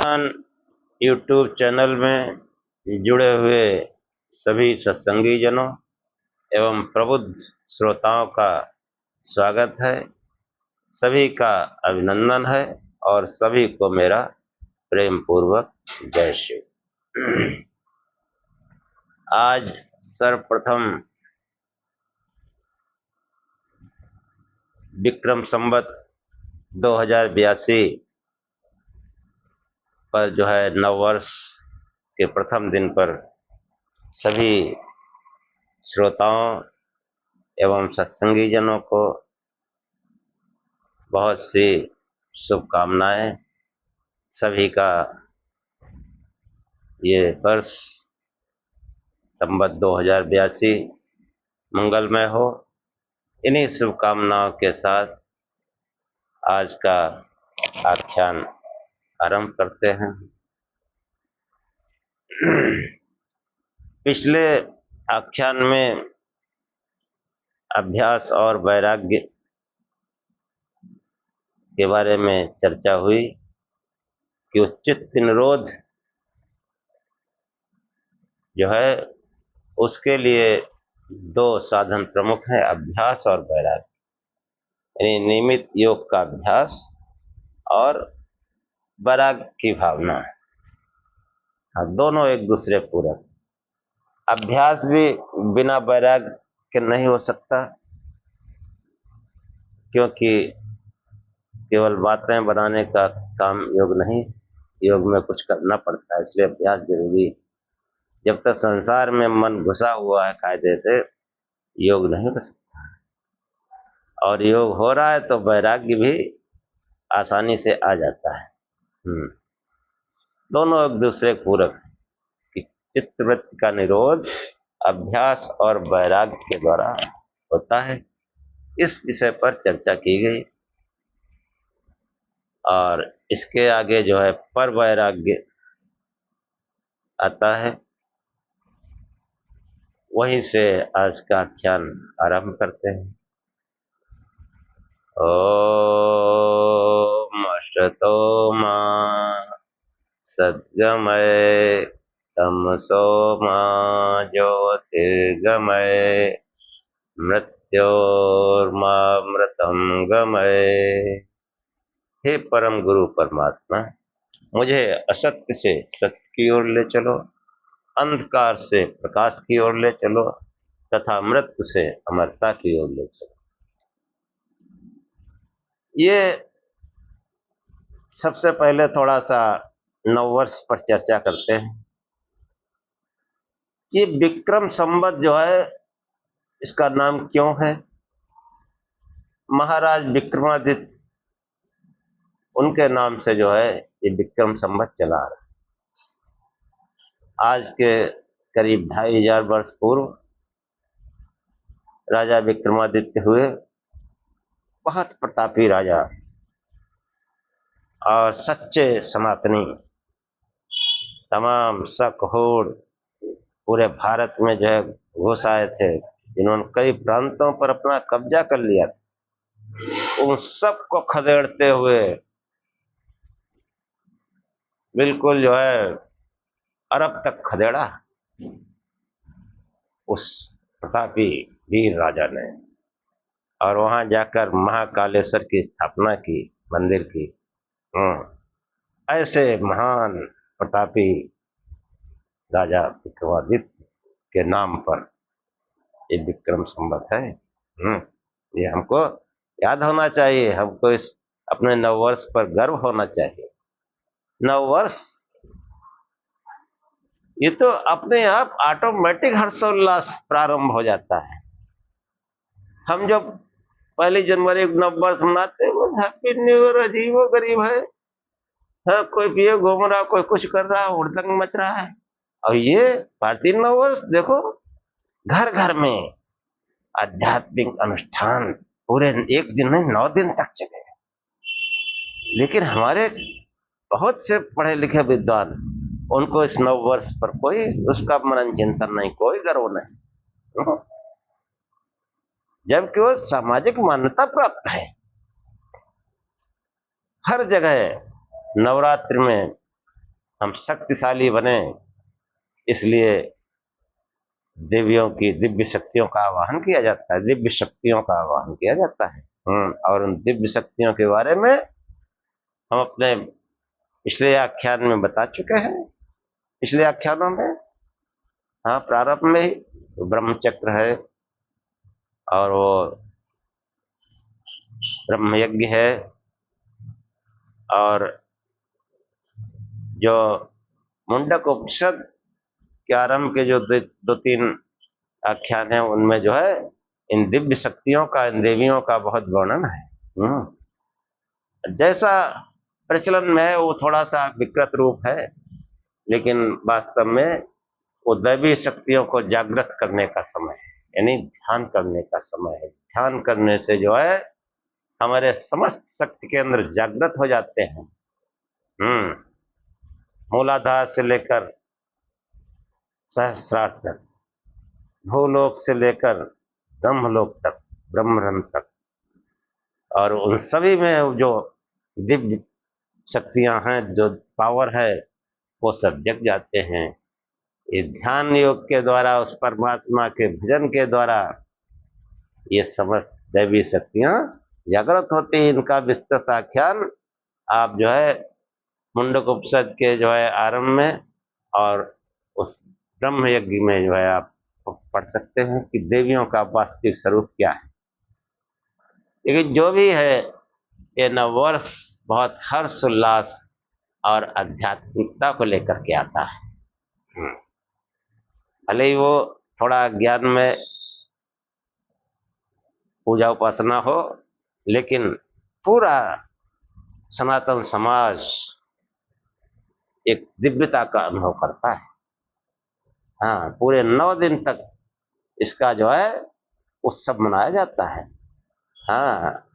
ज्ञान YouTube channel में जुड़े हुए सभी सत्संगी जनों एवं प्रबुद्ध श्रोताओं का स्वागत है। सभी का अभिनंदन है और सभी को मेरा प्रेम पूर्वक जय शिव। आज सर्वप्रथम विक्रम संवत 2082 पर जो है नववर्ष के प्रथम दिन पर सभी श्रोताओं एवं सत्संगी जनों को बहुत सी शुभकामनाएं। सभी का ये वर्ष संवत 2082 मंगलमय हो। इन्हीं शुभकामनाओं के साथ आज का आख्यान आरंभ करते हैं। पिछले आख्यान में अभ्यास और वैराग्य के बारे में चर्चा हुई कि उस चित्त निरोध जो है उसके लिए दो साधन प्रमुख हैं, अभ्यास और वैराग्य, यानी नियमित योग का अभ्यास और वैराग्य की भावना। हाँ, दोनों एक दूसरे पूरक। अभ्यास भी बिना वैराग्य के नहीं हो सकता, क्योंकि केवल बातें बनाने का काम योग नहीं, योग में कुछ करना पड़ता है, इसलिए अभ्यास जरूरी है। जब तक संसार में मन घुसा हुआ है कायदे से, योग नहीं हो सकता। और योग हो रहा है तो वैराग्य भी आसानी से आ जाता है। दोनों एक दूसरे पूरक कि चित्तवृत्ति का निरोध अभ्यास और वैराग्य के द्वारा होता है। इस विषय पर चर्चा की गई और इसके आगे जो है पर वैराग्य आता है। वहीं से आज का आख्यान आरंभ करते हैं। ओम अष्टतो मा सद्गमय तमसो मा ज्योतिर्गमय मृत्योर्मामृतं गमय। हे परम गुरु परमात्मा, मुझे असत्य से सत्य की ओर ले चलो, अंधकार से प्रकाश की ओर ले चलो तथा मृत्यु से अमरता की ओर ले चलो। ये सबसे पहले थोड़ा सा नववर्ष पर चर्चा करते हैं कि विक्रम संवत जो है इसका नाम क्यों है। महाराज विक्रमादित्य, उनके नाम से जो है ये विक्रम संवत चला रहा है। आज के करीब 2500 वर्ष पूर्व राजा विक्रमादित्य हुए, बहुत प्रतापी राजा और सच्चे सनातनी। तमाम शक होड़ पूरे भारत में जो है घुस आए थे, जिन्होंने कई प्रांतों पर अपना कब्जा कर लिया था। उन सबको खदेड़ते हुए बिल्कुल जो है अरब तक खदेड़ा उस प्रतापी वीर राजा ने, और वहां जाकर महाकालेश्वर की स्थापना की, मंदिर की। ऐसे महान प्रतापी राजा विक्रमादित्य के नाम पर ये विक्रम संवत है। ये हमको याद होना चाहिए, हमको इस अपने नववर्ष पर गर्व होना चाहिए। नववर्ष ये तो अपने आप ऑटोमेटिक हर्षोल्लास प्रारंभ हो जाता है। हम जब 1 जनवरी नववर्ष मनाते हैं, हैप्पी न्यू ईयर, अजीब गरीब है। हाँ, कोई पिए घूम रहा, कोई कुछ कर रहा, हुड़दंग मच रहा है। और ये भारतीय नववर्ष देखो, घर घर में आध्यात्मिक अनुष्ठान पूरे एक दिन में 9 दिन तक चले। लेकिन हमारे बहुत से पढ़े लिखे विद्वान, उनको इस नववर्ष पर कोई उसका मनन चिंतन नहीं, कोई गर्व नहीं, जबकि वो सामाजिक मान्यता प्राप्त है। हर जगह नवरात्रि में हम शक्तिशाली बने, इसलिए देवियों की दिव्य शक्तियों का आवाहन किया जाता है, दिव्य शक्तियों का आवाहन किया जाता है। और उन दिव्य शक्तियों के बारे में हम अपने पिछले आख्यान में बता चुके हैं, पिछले आख्यानों में। हाँ, प्रारंभ में ही ब्रह्म चक्र है, और वो ब्रह्म यज्ञ है, और जो मुंडक उपनिषद के आरंभ के जो दो तीन आख्यान है, उनमें जो है इन दिव्य शक्तियों का, इन देवियों का बहुत वर्णन है। जैसा प्रचलन में है वो थोड़ा सा विकृत रूप है, लेकिन वास्तव में वो दैवी शक्तियों को जागृत करने का समय है, यानी ध्यान करने का समय है। ध्यान करने से जो है हमारे समस्त शक्ति के अंदर जागृत हो जाते हैं। मूलाधार से लेकर सहस्रार तक, भूलोक से लेकर ब्रह्मलोक तक, ब्रह्मरंध तक, और उन सभी में जो दिव्य शक्तियां हैं, जो पावर है, वो सब जग जाते हैं। ये ध्यान योग के द्वारा, उस परमात्मा के भजन के द्वारा ये समस्त दैवी शक्तियां जागृत होती हैं। इनका विस्तृत आख्यान आप जो है मुंडक उपनिषद के जो है आरंभ में और उस ब्रह्म यज्ञ में जो है आप पढ़ सकते हैं कि देवियों का वास्तविक स्वरूप क्या है। लेकिन जो भी है, ये नववर्ष बहुत हर्ष उल्लास और आध्यात्मिकता को लेकर के आता है। भले ही वो थोड़ा ज्ञान में पूजा उपासना हो, लेकिन पूरा सनातन समाज एक दिव्यता का अनुभव करता है। हाँ, पूरे 9 दिन तक इसका जो है उत्सव मनाया जाता है। हाँ,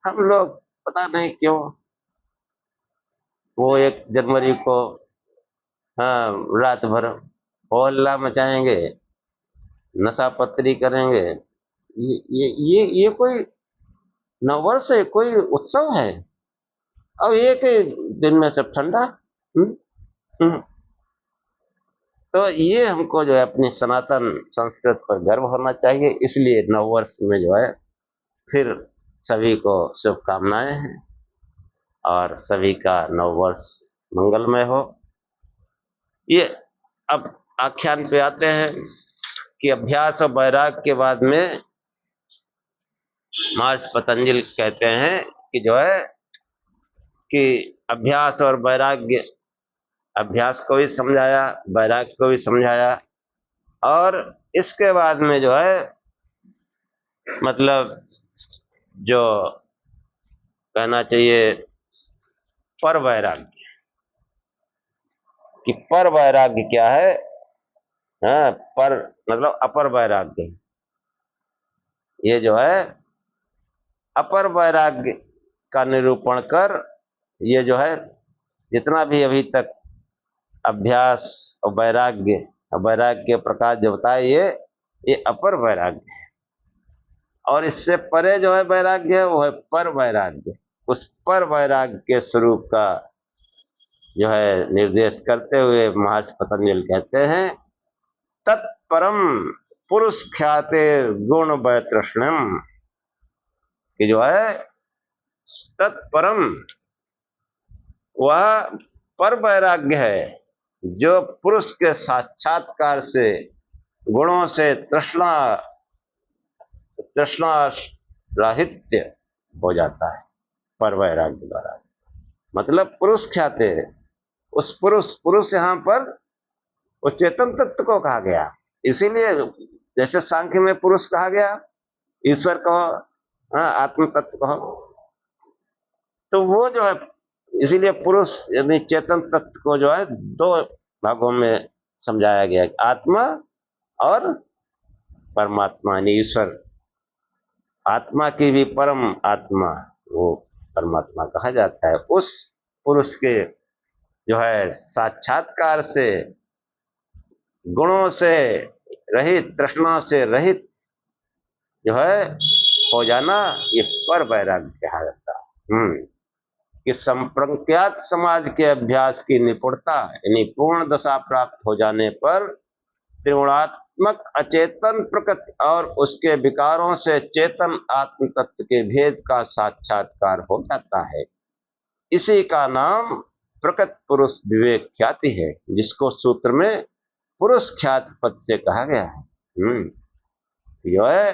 हम लोग पता नहीं क्यों वो 1 जनवरी को हाँ रात भर हल्ला मचाएंगे, नशा पत्ती करेंगे। ये कोई नववर्ष है, कोई उत्सव है? अब एक दिन में सब ठंडा। तो ये हमको जो है अपनी सनातन संस्कृत पर गर्व होना चाहिए। इसलिए नववर्ष में जो है फिर सभी को शुभकामनाएं हैं, और सभी का नववर्ष मंगलमय हो। ये अब आख्यान पे आते हैं कि अभ्यास और वैराग के बाद में महर्षि पतंजलि कहते हैं कि जो है कि अभ्यास और वैराग्य, अभ्यास को भी समझाया, वैराग्य को भी समझाया, और इसके बाद में जो है मतलब जो कहना चाहिए पर वैराग्य, कि पर वैराग्य क्या है। हाँ, पर मतलब अपर वैराग्य। ये जो है अपर वैराग्य का निरूपण कर, ये जो है जितना भी अभी तक अभ्यास और वैराग्य के प्रकार जो बताए, ये अपर वैराग्य है। और इससे परे जो है वैराग्य है, वो है पर वैराग्य। उस पर वैराग्य के स्वरूप का जो है निर्देश करते हुए महर्षि पतंजलि कहते हैं, तत्परम पुरुष ख्याते गुण वैतृष्णम, कि जो है तत्परम वह पर वैराग्य है जो पुरुष के साक्षात्कार से, गुणों से तृष्णा राहित्य हो जाता है पर वैराग्य द्वारा। मतलब पुरुष ख्याते, उस पुरुष यहाँ पर वो चेतन तत्व को कहा गया। इसीलिए जैसे सांख्य में पुरुष कहा गया, ईश्वर कहो, हाँ, आत्म तत्व कहो, तो वो जो है इसीलिए पुरुष यानी चेतन तत्व को जो है 2 भागों में समझाया गया, आत्मा और परमात्मा यानी ईश्वर। आत्मा की भी परम आत्मा वो परमात्मा कहा जाता है। उस पुरुष के जो है साक्षात्कार से, गुणों से रहित, तृष्णा से रहित जो है हो जाना, ये पर वैराग्य कहा जाता है। कि संप्रज्ञात समाधि के अभ्यास की निपुणता यानी पूर्ण दशा प्राप्त हो जाने पर त्रिगुणात्मक अचेतन प्रकृति और उसके विकारों से चेतन आत्म तत्व के भेद का साक्षात्कार हो जाता है। इसी का नाम प्रकृत पुरुष विवेक ख्याति है, जिसको सूत्र में पुरुष ख्याति पद से कहा गया है। जो है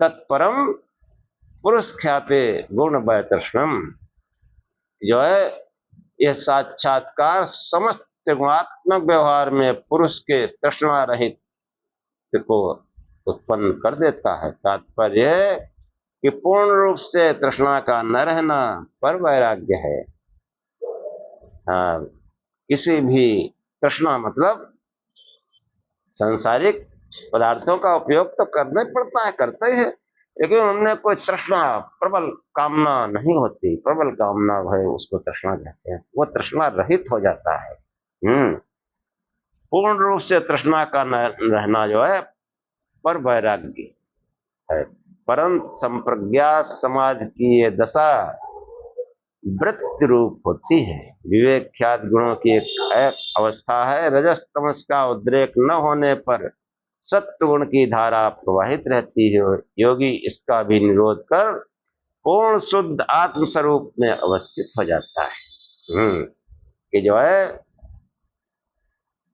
तत्परम पुरुष ख्याते गुण वैतृष्णम, जो है यह साक्षात्कार समस्त गुणात्मक व्यवहार में पुरुष के तृष्णा रहित को उत्पन्न कर देता है। तात्पर्य है कि पूर्ण रूप से तृष्णा का न रहना पर वैराग्य है। किसी भी तृष्णा मतलब सांसारिक पदार्थों का उपयोग तो करना ही पड़ता है, करते ही है, लेकिन उनमें कोई तृष्णा प्रबल कामना नहीं होती। प्रबल कामना है उसको तृष्णा कहते हैं, वो तृष्णा रहित हो जाता है। पूर्ण रूप से तृष्णा का रहना जो है पर वैराग्य है। परंतु संप्रज्ञात समाधि की ये दशा वृत्ति रूप होती है। विवेक ख्यात गुणों की एक अवस्था है। रजस तमस का उद्रेक न होने पर सत्व गुण की धारा प्रवाहित रहती है। योगी इसका भी निरोध कर पूर्ण शुद्ध आत्म स्वरूप में अवस्थित हो जाता है। कि जो है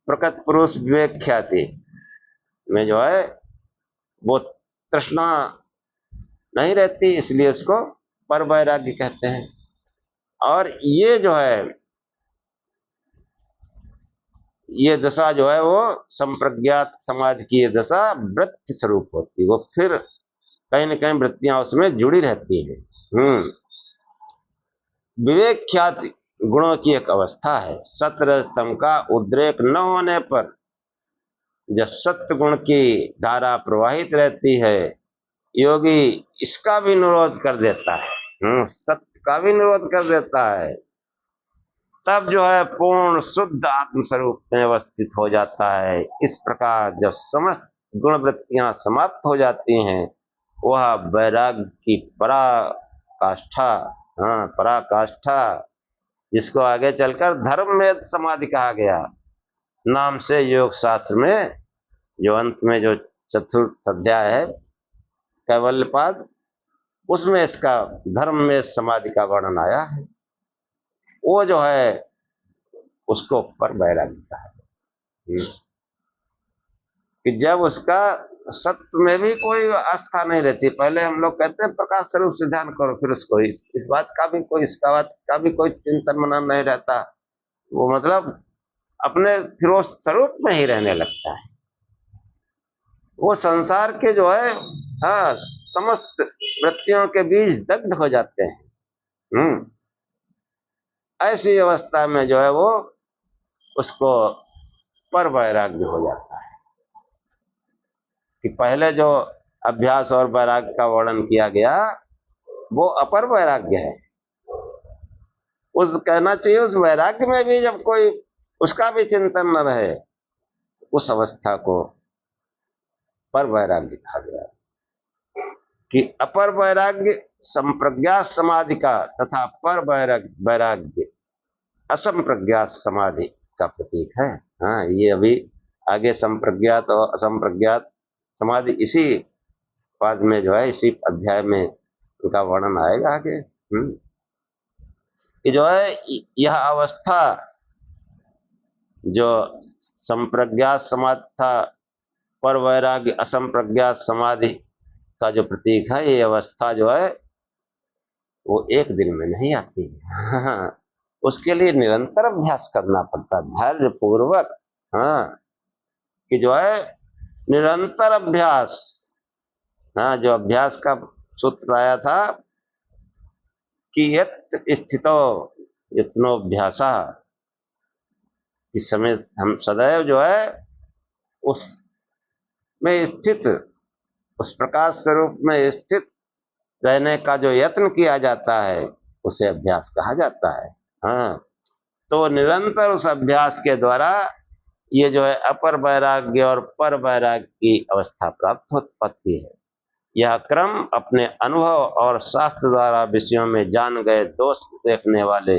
प्रकृत पुरुष विवेक ख्याति में जो है वो तृष्णा नहीं रहती, इसलिए उसको पर वैराग्य कहते हैं। और ये जो है ये दशा जो है वो संप्रज्ञात समाधि की ये दशा वृत्ति स्वरूप होती है। वो फिर कहीं न कहीं वृत्तियां उसमें जुड़ी रहती हैं। विवेक ख्यात गुणों की एक अवस्था है। सत्वरजतम का उद्रेक न होने पर जब सत्य गुण की धारा प्रवाहित रहती है, योगी इसका भी निरोध कर देता है। सत्य का भी निरोध कर देता है। तब जो है पूर्ण शुद्ध आत्म स्वरूप में अवस्थित हो जाता है। इस प्रकार जब समस्त गुण वृत्तियां समाप्त हो जाती हैं, वह वैराग्य की पराकाष्ठा, जिसको आगे चलकर धर्म में समाधि कहा गया नाम से योग शास्त्र में, जो अंत में जो चतुर्थ अध्याय है कैवल्यपाद, उसमें इसका धर्म में समाधि का वर्णन आया है। वो जो है उसको पर वैराग्य कहा है। कि जब उसका सत्य में भी कोई आस्था नहीं रहती। पहले हम लोग कहते हैं प्रकाश स्वरूप से ध्यान करो, फिर उसको इस बात का भी कोई इसका बात का भी कोई चिंतन मनन नहीं रहता। वो मतलब अपने फिर वो स्वरूप में ही रहने लगता है। वो संसार के जो है समस्त वृत्तियों के बीच दग्ध हो जाते हैं। ऐसी अवस्था में जो है वो उसको पर वैराग्य हो जाता है। कि पहले जो अभ्यास और वैराग्य का वर्णन किया गया वो अपर वैराग्य है। उस कहना चाहिए उस वैराग्य में भी जब कोई उसका भी चिंतन न रहे, उस अवस्था को पर वैराग्य कहा गया। कि अपर वैराग्य संप्रज्ञात समाधि का तथा पर वैराग्य असंप्रज्ञात समाधि का प्रतीक है। ये अभी आगे संप्रज्ञात और असंप्रज्ञात समाधि इसी पाद में जो है, इसी अध्याय में उनका वर्णन आएगा आगे। कि जो है यह अवस्था जो संप्रज्ञात समाधि था, पर वैराग्य असंप्रज्ञात समाधि का जो प्रतीक है, ये अवस्था जो है वो एक दिन में नहीं आती है। उसके लिए निरंतर अभ्यास करना पड़ता, धैर्य पूर्वक। कि जो है निरंतर अभ्यास, जो अभ्यास का सूत्र आया था कि यत् स्थितो यत्नोऽभ्यासः, इस समय हम सदैव जो है उस में स्थित, उस प्रकाश स्वरूप में स्थित रहने का जो यत्न किया जाता है उसे अभ्यास कहा जाता है। तो निरंतर उस अभ्यास के द्वारा ये जो है अपर वैराग्य और पर वैराग्य की अवस्था प्राप्त हो पाती है। यह क्रम अपने अनुभव और शास्त्र द्वारा विषयों में जान गए दोष देखने वाले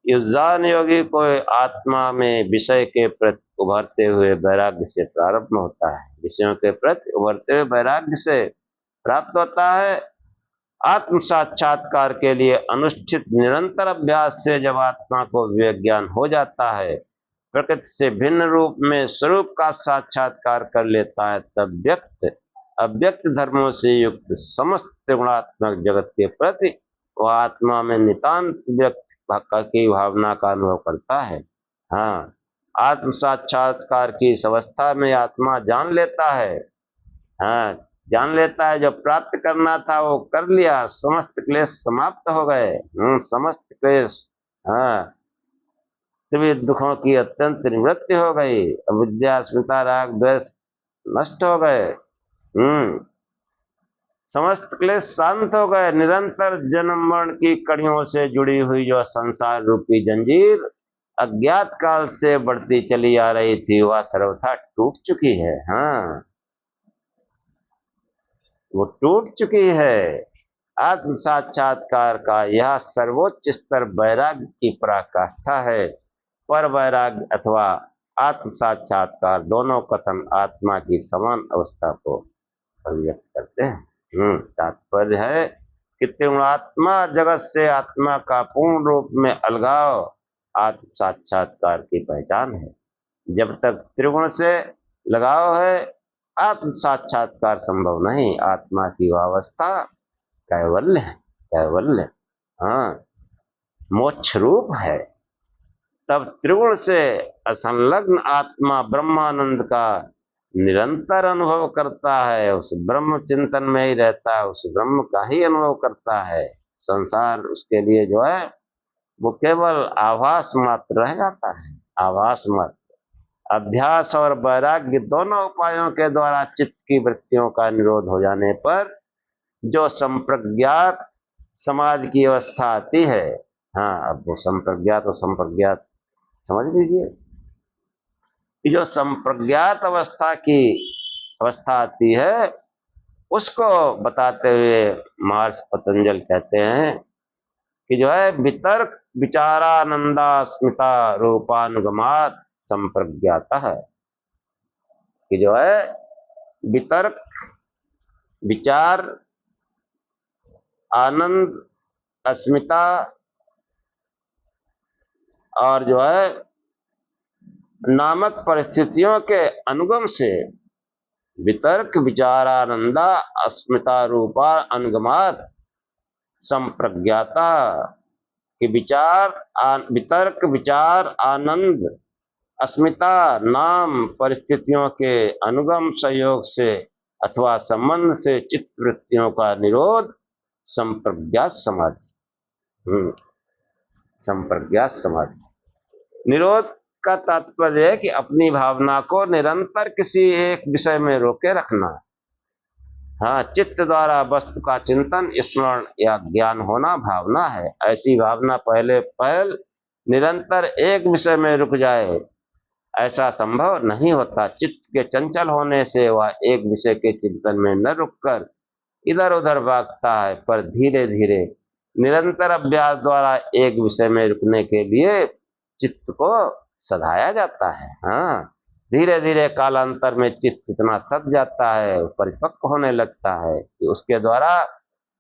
युजान योगी को आत्मा में विषय के प्रति उभरते हुए वैराग्य से प्रारंभ होता है। विषयों के प्रति उभरते हुए वैराग्य से प्राप्त होता है। आत्म साक्षात्कार के लिए अनुष्ठित निरंतर अभ्यास से जब आत्मा को विवेक ज्ञान हो जाता है, प्रकृति से भिन्न रूप में स्वरूप का साक्षात्कार कर लेता है, तब व्यक्त अव्यक्त धर्मों से युक्त समस्त त्रिगुणात्मक जगत के प्रति वह आत्मा में नितांत व्यक्त की भावना का अनुभव करता है। हाँ, आत्म साक्षात्कार की इस अवस्था में आत्मा जान लेता है। हाँ, जान लेता है जो प्राप्त करना था वो कर लिया, समस्त क्लेश समाप्त हो गए। समस्त क्लेश, हाँ, सभी दुखों की अत्यंत निवृत्ति हो गई। अविद्या, अस्मिता, राग, द्वेष नष्ट हो गए। समस्त क्लेश शांत हो गए। निरंतर जन्म मरण की कड़ियों से जुड़ी हुई जो संसार रूपी जंजीर अज्ञात काल से बढ़ती चली आ रही थी, वह सर्वथा टूट चुकी है। हाँ, वो टूट चुकी है। आत्म साक्षात्कार का यह सर्वोच्च स्तर वैराग्य की पराकाष्ठा है। पर वैराग्य अथवा आत्म साक्षात्कार दोनों कथन आत्मा की समान अवस्था को अभिव्यक्त करते हैं। तात्पर्य है कि त्रिगुणात्मा जगत से आत्मा का पूर्ण रूप में अलगाव आत्म साक्षात्कार की पहचान है। जब तक त्रिगुण से लगाव है, आत्म साक्षात्कार संभव नहीं। आत्मा की अवस्था कैवल्य है, कैवल्य, हाँ, मोक्ष रूप है। तब त्रिगुण से असंलग्न आत्मा ब्रह्मानंद का निरंतर अनुभव करता है। उस ब्रह्म चिंतन में ही रहता है, उस ब्रह्म का ही अनुभव करता है। संसार उसके लिए जो है वो केवल आभास मात्र रह जाता है, आभास मात्र। अभ्यास और वैराग्य दोनों उपायों के द्वारा चित्त की वृत्तियों का निरोध हो जाने पर जो संप्रज्ञात समाधि की अवस्था आती है, हाँ, अब वो संप्रज्ञात और संप्रज्ञात समझ लीजिए कि जो संप्रज्ञात अवस्था की अवस्था आती है, उसको बताते हुए महर्षि पतंजलि कहते हैं कि जो है वितर्क विचारानंदा स्मिता रूपानुगमात संप्रज्ञाता है। कि जो है वितर्क विचार आनंद अस्मिता और जो है नामक परिस्थितियों के अनुगम से वितर्क विचारानंदा अस्मिता रूपा अनुगमात संप्रज्ञाता कि वितर्क विचार आनंद अस्मिता नाम परिस्थितियों के अनुगम सहयोग से अथवा संबंध से चित्त वृत्तियों का निरोध संप्रज्ञात समाधि। संप्रज्ञात समाधि निरोध का तात्पर्य है कि अपनी भावना को निरंतर किसी एक विषय में रोके रखना। हाँ, चित्त द्वारा वस्तु का चिंतन, स्मरण या ज्ञान होना भावना है। ऐसी भावना पहल निरंतर एक विषय में रुक जाए, ऐसा संभव नहीं होता। चित्त के चंचल होने से वह एक विषय के चिंतन में न रुककर इधर उधर भागता है, पर धीरे धीरे निरंतर अभ्यास द्वारा एक विषय में रुकने के लिए चित्त को सधाया जाता है। हाँ, धीरे धीरे कालांतर में चित्त इतना सध जाता है, परिपक्व होने लगता है कि उसके द्वारा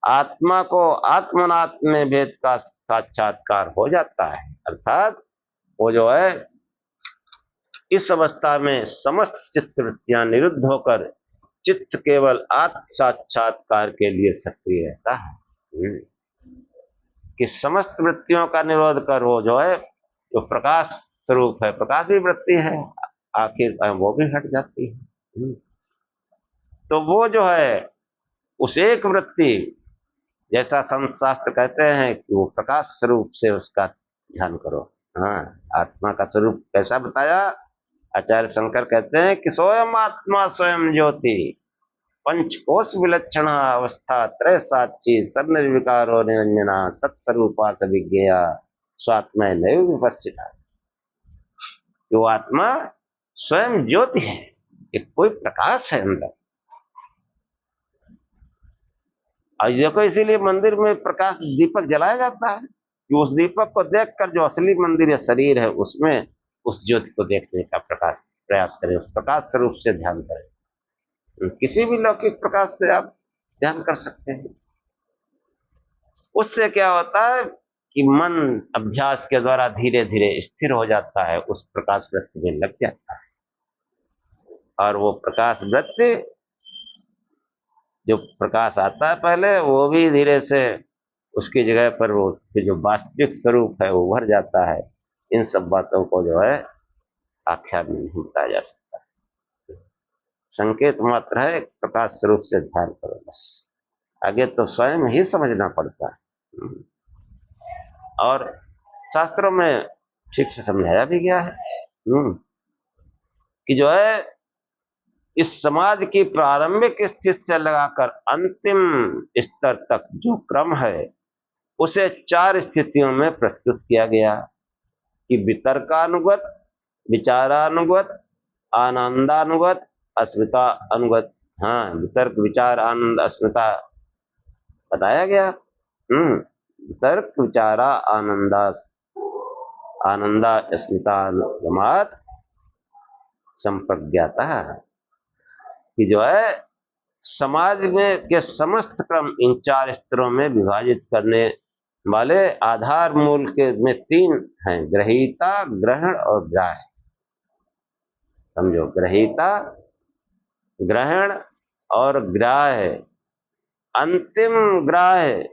आत्मा को आत्मनात्म में भेद का साक्षात्कार हो जाता है। अर्थात वो जो है इस अवस्था में समस्त चित्त वृत्तियां निरुद्ध होकर चित्त केवल आत्म साक्षात्कार के लिए सक्रिय रहता है। कि समस्त वृत्तियों का निरोध कर वो जो है जो प्रकाश स्वरूप है, प्रकाश भी वृत्ति है, आखिर वो भी हट जाती है। तो वो जो है उस एक वृत्ति, जैसा संत शास्त्र कहते हैं कि वो प्रकाश स्वरूप से उसका ध्यान करो। हाँ, आत्मा का स्वरूप कैसा बताया? आचार्य शंकर कहते हैं कि स्वयं आत्मा स्वयं ज्योति पंचकोश विलक्षण अवस्था त्रय साक्षी सर्वनिर्विकारो निरंजना सत्स्वरूपा सविज्ञेया स्वात्मय नैव विपश्चिता। वो आत्मा स्वयं ज्योति है, एक कोई प्रकाश है अंदर। और देखो इसीलिए मंदिर में प्रकाश दीपक जलाया जाता है कि उस दीपक को देखकर जो असली मंदिर या शरीर है उसमें उस ज्योति को देखने का प्रयास करें, उस प्रकाश स्वरूप से ध्यान करें। किसी भी लौकिक प्रकाश से आप ध्यान कर सकते हैं। उससे क्या होता है कि मन अभ्यास के द्वारा धीरे धीरे स्थिर हो जाता है, उस प्रकाश वृत्ति में लग जाता है। और वो प्रकाश वृत्ति जो प्रकाश आता है पहले, वो भी धीरे से उसकी जगह पर वो जो वास्तविक स्वरूप है वो भर जाता है। इन सब बातों को जो है आख्या में नहीं बताया जा सकता। संकेत मात्र है, प्रकाश स्वरूप से ध्यान करो बस। आगे तो स्वयं ही समझना पड़ता है। और शास्त्रों में ठीक से समझाया भी गया है कि जो है इस समाधि की प्रारंभिक स्थिति से लगाकर अंतिम स्तर तक जो क्रम है उसे 4 स्थितियों में प्रस्तुत किया गया कि वितर्कानुगत, विचारानुगत, आनंदानुगत, अस्मिता अनुगत। हाँ, वितर्क, विचार, आनंद, अस्मिता बताया गया। वितर्क, विचारा, आनंदा, अस्मिता अनुगमात संप्रज्ञाता, कि जो है समाज में के समस्त क्रम इन 4 स्तरों में विभाजित करने वाले आधार मूल के में 3 हैं, ग्रहीता, ग्रहण और ग्राह्य। समझो, ग्रहीता, ग्रहण और ग्राह्य। अंतिम ग्राह्य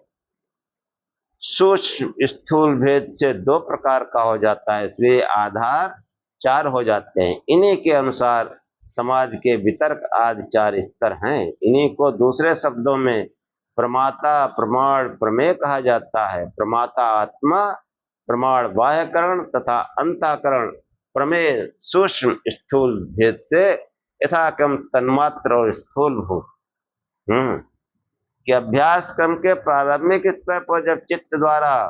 सूक्ष्म स्थूल भेद से 2 प्रकार का हो जाता है, इसलिए आधार 4 हो जाते हैं। इन्हीं के अनुसार समाज के वितर्क आदि 4 स्तर हैं। इन्हीं को दूसरे शब्दों में प्रमाता, प्रमाण, प्रमेय कहा जाता है। प्रमाता आत्मा, प्रमाण बाह्यकरण तथा अंतःकरण, प्रमेय सूक्ष्म स्थूल भेद से यथाक्रम तन्मात्र और स्थूल भूत। कि अभ्यास क्रम के प्रारंभिक स्तर पर जब चित्त द्वारा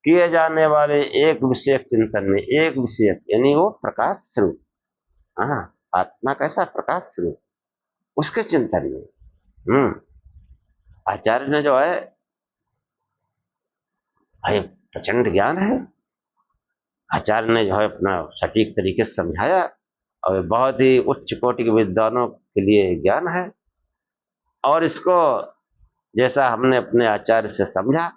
किए जाने वाले एक विषयक चिंतन में, एक विषयक यानी वो प्रकाश स्वरूप, हाँ, आत्मा कैसा प्रकाश स्वरूप, उसके चिंतन में आचार्य ने जो है भाई प्रचंड ज्ञान है। आचार्य ने जो है अपना सटीक तरीके से समझाया और बहुत ही उच्च कोटि के विद्वानों के लिए ज्ञान है। और इसको जैसा हमने अपने आचार्य से समझा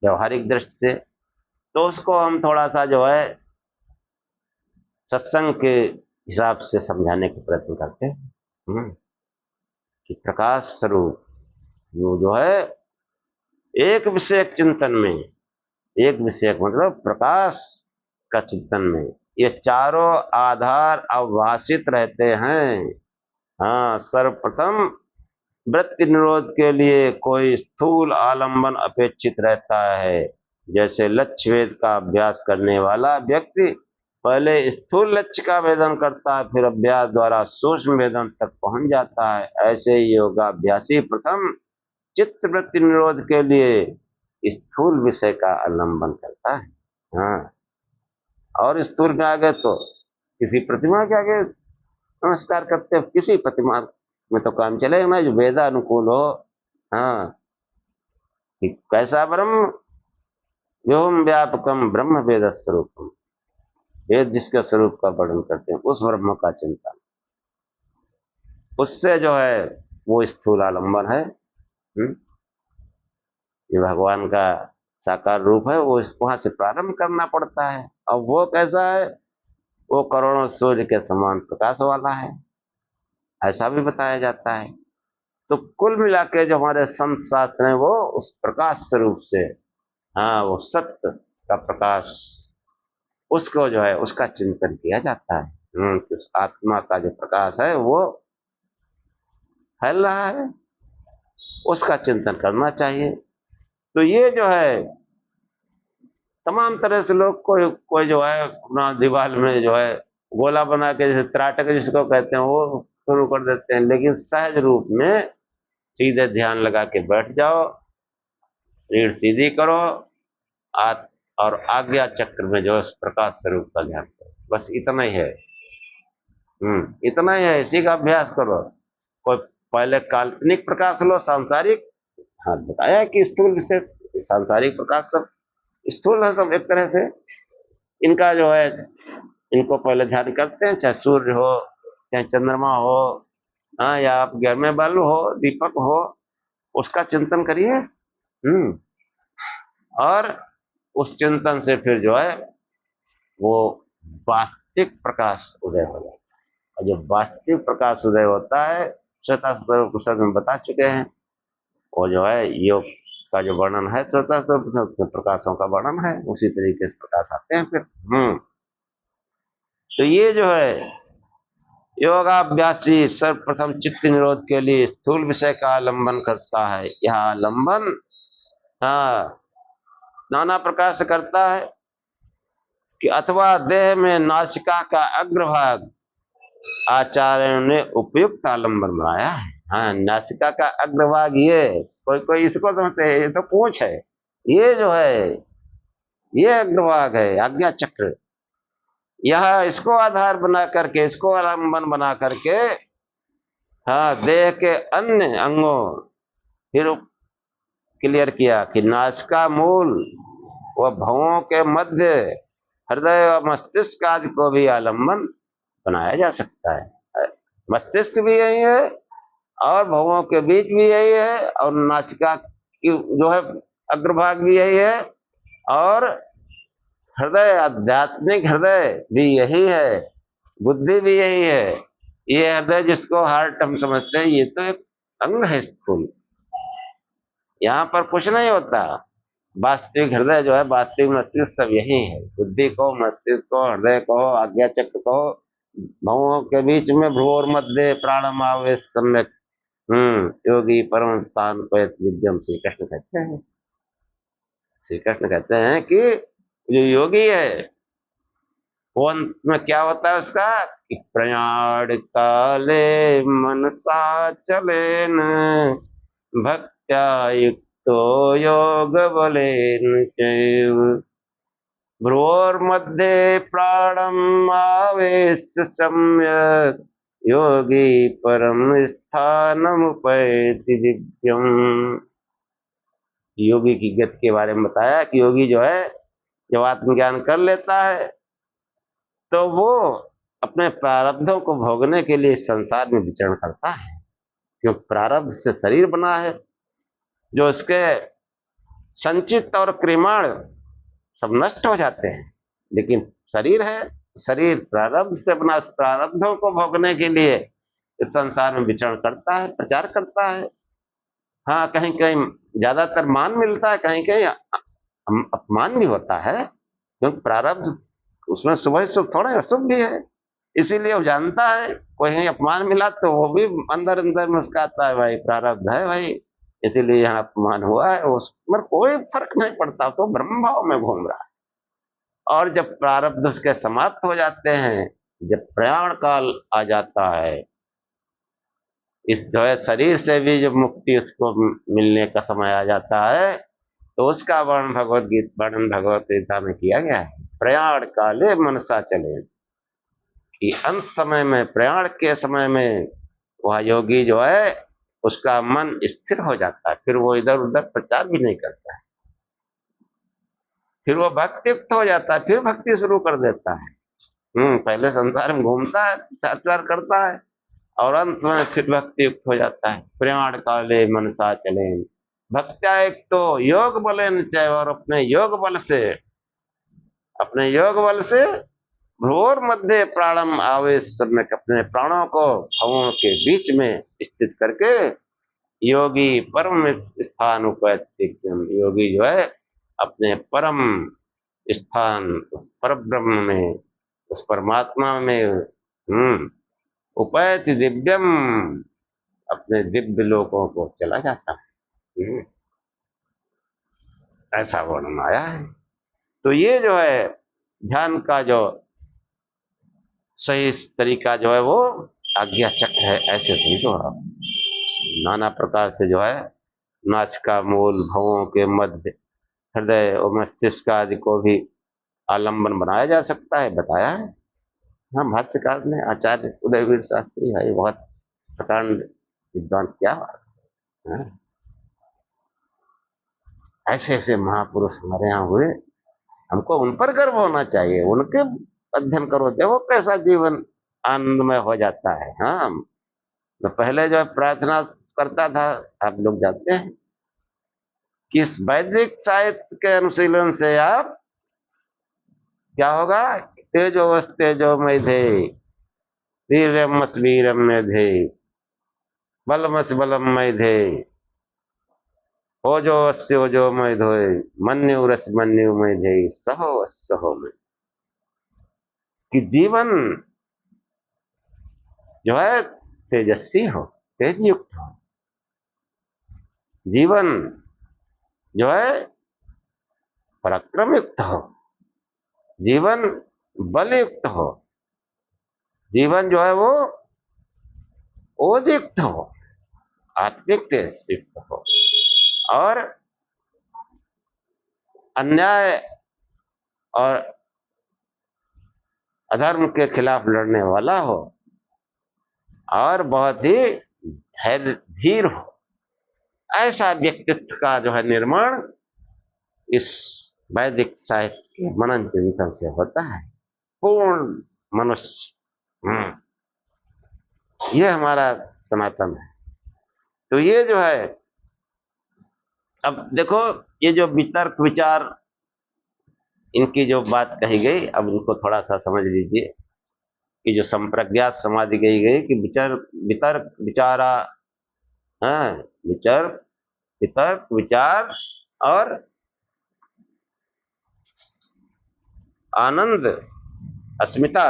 व्यवहारिक दृष्टि से, तो उसको हम थोड़ा सा जो है सत्संग के हिसाब से समझाने का प्रयत्न करते हैं कि प्रकाश स्वरूप जो है एक विषयक चिंतन में, एक विषयक मतलब प्रकाश का चिंतन में ये चारों आधार अवभाषित रहते हैं। हाँ, सर्वप्रथम वृत्ति निरोध के लिए कोई स्थूल आलंबन अपेक्षित रहता है। जैसे लक्ष्य भेद का अभ्यास करने वाला व्यक्ति पहले स्थूल लक्ष्य का भेदन करता है, फिर अभ्यास द्वारा सूक्ष्म भेदन तक पहुंच जाता है। ऐसे ही योगाभ्यासी प्रथम चित्त वृत्ति निरोध के लिए स्थूल विषय का अवलंबन करता है। हाँ, और स्थूल में आ गए तो किसी प्रतिमा के आगे नमस्कार करते हैं। किसी प्रतिमा में तो काम चलेगा ना जो वेदानुकूल हो। हाँ, कैसा ब्रह्म, व्योम व्यापकम ब्रह्म वेद स्वरूपम, वेद जिसके स्वरूप का वर्णन करते हैं उस ब्रह्म का चिंतन, उससे जो है वो स्थूल आलंबन है। ये भगवान का साकार रूप है, वो वहां से प्रारंभ करना पड़ता है। अब वो कैसा है, वो करोड़ों सूर्य के समान प्रकाश वाला है, ऐसा भी बताया जाता है। तो कुल मिला के जो हमारे संत शास्त्र हैं वो उस प्रकाश स्वरूप से, हाँ, वो सत्य का प्रकाश, उसको जो है उसका चिंतन किया जाता है। उस आत्मा का जो प्रकाश है वो फैल रहा है, उसका चिंतन करना चाहिए। तो ये जो है तमाम तरह से लोग कोई जो है अपना दीवार में जो है गोला बना के, जैसे त्राटक जिसको कहते हैं, वो शुरू कर देते हैं। लेकिन सहज रूप में सीधे ध्यान लगा के बैठ जाओ, रीढ़ सीधी करो, और आज्ञा चक्र में जो है प्रकाश स्वरूप का ध्यान करो, बस इतना ही है। इतना ही है, इसी का अभ्यास करो। कोई पहले काल्पनिक प्रकाश लो, सांसारिक, हाँ बताया कि स्थूल विषय सांसारिक प्रकाश सब स्थूल है, सब एक तरह से। इनका जो है, इनको पहले ध्यान करते हैं, चाहे सूर्य हो, चाहे चंद्रमा हो, हाँ, या आप घर में बल्ब हो, दीपक हो, उसका चिंतन करिए। और उस चिंतन से फिर जो है वो वास्तविक प्रकाश उदय हो जाता है। और जब वास्तविक प्रकाश उदय होता है, श्वेता उपनिषद में बता चुके हैं, वो जो है योग का जो वर्णन है श्वेता उपनिषद में प्रकाशों का वर्णन है, उसी तरीके से प्रकाश आते हैं फिर। तो ये जो है योगाभ्यासी सर्वप्रथम चित्त निरोध के लिए स्थूल विषय का आलंबन करता है। यह आलंबन हाँ नाना प्रकार से करता है कि अथवा देह में नासिका का अग्रभाग आचार्यों ने उपयुक्त आलंबन बनाया है। हाँ, नासिका का अग्रभाग, ये कोई कोई इसको समझते हैं ये तो पूंछ है, ये जो है ये अग्रभाग है, आज्ञा चक्र। यह इसको आधार बना करके, इसको आलंबन बना करके हाँ देह के अन्य अंगों फिर क्लियर किया कि नासिका मूल व भवों के मध्य हृदय व मस्तिष्क आदि को भी आलंबन बनाया जा सकता है। मस्तिष्क भी यही है और भवों के बीच भी यही है, और नासिका की जो है अग्रभाग भी यही है, और हृदय, आध्यात्मिक हृदय भी यही है, बुद्धि भी यही है। ये हृदय जिसको हार्ट हम समझते हैं, ये तो एक अंग है स्थूल, यहाँ पर कुछ नहीं होता। वास्तविक हृदय जो है, वास्तविक मस्तिष्क सब यही है। बुद्धि को, मस्तिष्क को, हृदय को, आज्ञा चक्र को, भवों के बीच में भ्रूर मध्य प्राणमावेश सम्यक योगी परम स्थान दिव्यम, श्री कृष्ण कहते हैं। श्री कृष्ण कहते हैं कि जो योगी है वो अंत में क्या होता है उसका, कि प्रयाण काले मनसा चलेन भक्त्या युक्तो योग बलेन चैव भ्रूर्मध्ये प्राणम आवेश्य सम्यक योगी परम स्थानमुपैति दिव्यम। योगी की गति के बारे में बताया कि योगी जो है जब आत्मज्ञान कर लेता है तो वो अपने प्रारब्धों को भोगने के लिए संसार में विचरण करता है, क्योंकि प्रारब्ध से शरीर बना है, जो उसके संचित और क्रिमाण सब नष्ट हो जाते हैं, लेकिन शरीर है, शरीर प्रारब्ध से बना, उस प्रारब्धों को भोगने के लिए इस संसार में विचरण करता है, प्रचार करता है। हाँ, कहीं कहीं ज्यादातर मान मिलता है, कहीं कहीं अपमान भी होता है, क्योंकि प्रारब्ध उसमें शुभ शुभ थोड़ा अशुभ भी है, इसीलिए वो जानता है कोई अपमान मिला तो वो भी अंदर अंदर मुस्काता है, भाई प्रारब्ध है भाई, इसीलिए यहाँ अपमान हुआ है, उसमें कोई फर्क नहीं पड़ता, तो ब्रह्म भाव में घूम रहा है। और जब प्रारब्ध उसके समाप्त हो जाते हैं, जब प्रयाण काल आ जाता है, इस जो है शरीर से भी जब मुक्ति उसको मिलने का समय आ जाता है, तो उसका वर्णन भगवत गीता में किया गया है। प्रयाण काले मनसा चले, कि अंत समय में, प्रयाण के समय में वह योगी जो है उसका मन स्थिर हो जाता है, फिर वो इधर उधर प्रचार भी नहीं करता है, फिर वो भक्ति युक्त हो जाता है, फिर भक्ति शुरू कर देता है। पहले संसार में घूमता है, प्रचार करता है, और अंत में फिर भक्ति युक्त हो जाता है। प्रयाण काले मनसा चले भक्त्या एक तो योग बलेन चैव, और अपने योग बल से भ्रूर मध्य प्राणम आवेश सम्यक, अपने प्राणों को भवों के बीच में स्थित करके योगी परम स्थान उपैतिक्यम, योगी जो है अपने परम स्थान, उस परब्रह्म में, उस परमात्मा में उपैति दिव्यम, अपने दिव्य लोकों को चला जाता है। ऐसा वर्णन आया है। तो ये जो है ध्यान का जो सही तरीका जो है वो आज्ञा चक्र है, ऐसे समझो आप। नाना प्रकार से जो है नासिका मूल, भवों के मध्य, हृदय और मस्तिष्क आदि को भी आलंबन बनाया जा सकता है, बताया है। हाँ, भाष्यकार ने आचार्य उदयवीर शास्त्री है, बहुत प्रकांड विद्वान, क्या बात है। ऐसे ऐसे महापुरुष हमारे यहाँ हुए, हमको उन पर गर्व होना चाहिए, उनके अध्ययन करो, देखो कैसा जीवन आनंदमय हो जाता है। हाँ, मैं पहले जो है प्रार्थना करता था, आप लोग जानते हैं कि इस वैदिक साहित्य के अनुशीलन से आप क्या होगा, तेजो मेधे वीरमस वीरम मेधे बलमस बलम मेधे ओजो अस्य ओजो मेधोय मन्यु रस मन्यु मेधे सहो सहो में, कि जीवन जो है तेजस्वी हो, तेज युक्त हो, जीवन जो है पराक्रम युक्त हो, जीवन बल युक्त हो, जीवन जो है वो ओज युक्त हो, आत्मिक तेज युक्त हो, और अन्याय और अधर्म के खिलाफ लड़ने वाला हो, और बहुत ही धीर हो। ऐसा व्यक्तित्व का जो है निर्माण इस वैदिक साहित्य के मनन चिंतन से होता है। पूर्ण मनुष्य, ये हमारा सनातन है। तो ये जो है, अब देखो ये जो वितर्क विचार, इनकी जो बात कही गई, अब इनको थोड़ा सा समझ लीजिए कि जो संप्रज्ञात समाधि कही गई कि वितर्क विचारा, हाँ, वितर्क विचार और आनंद अस्मिता,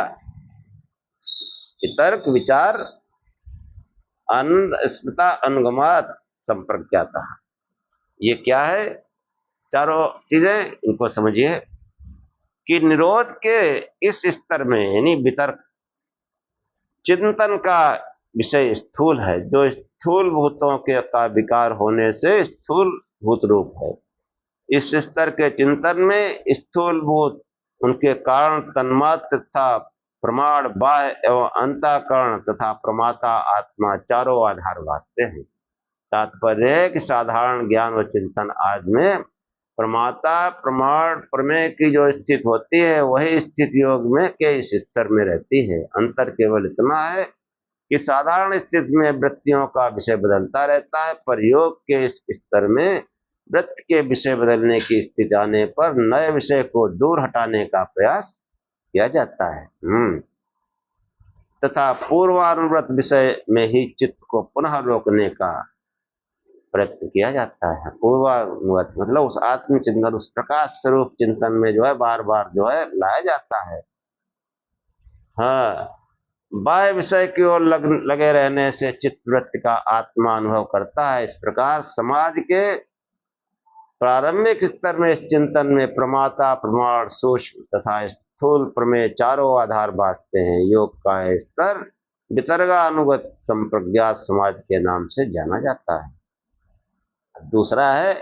वितर्क विचार आनंद अस्मिता अनुगमात संप्रज्ञाता, ये क्या है, चारों चीजें, इनको समझिए कि निरोध के इस स्तर में, यानी वितर्क चिंतन का विषय स्थूल है, जो स्थूल भूतों के का विकार होने से स्थूल भूत रूप है। इस स्तर के चिंतन में स्थूल भूत, उनके कारण तन्मात्र तथा प्रमाण बाह्य एवं अंतःकरण तथा प्रमाता आत्मा चारों आधार वास्ते हैं। तात्पर्य है कि साधारण ज्ञान और चिंतन आदि में प्रमाता प्रमाण प्रमेय की जो स्थिति होती है, वही स्थिति योग में के इस स्तर में रहती है। अंतर केवल इतना है कि साधारण स्थिति में वृत्तियों का विषय बदलता रहता है, पर योग के इस स्तर में वृत्ति के विषय बदलने की स्थिति आने पर नए विषय को दूर हटाने का प्रयास किया जाता है, तथा पूर्वानुव्रत विषय में ही चित्त को पुनः रोकने का प्रयत्न किया जाता है। पूर्वानुगत मतलब उस आत्म चिंतन, उस प्रकाश स्वरूप चिंतन में जो है बार बार जो है लाया जाता है। हाँ, बाह्य विषय की ओर लगे रहने से चित्तवृत्ति का आत्मा अनुभव करता है। इस प्रकार समाधि के प्रारंभिक स्तर में इस चिंतन में प्रमाता प्रमाण सूक्ष्म तथा स्थूल प्रमेय चारों आधार बांधते हैं। योग का स्तर वितर्गानुगत संप्रज्ञात समाधि के नाम से जाना जाता है। दूसरा है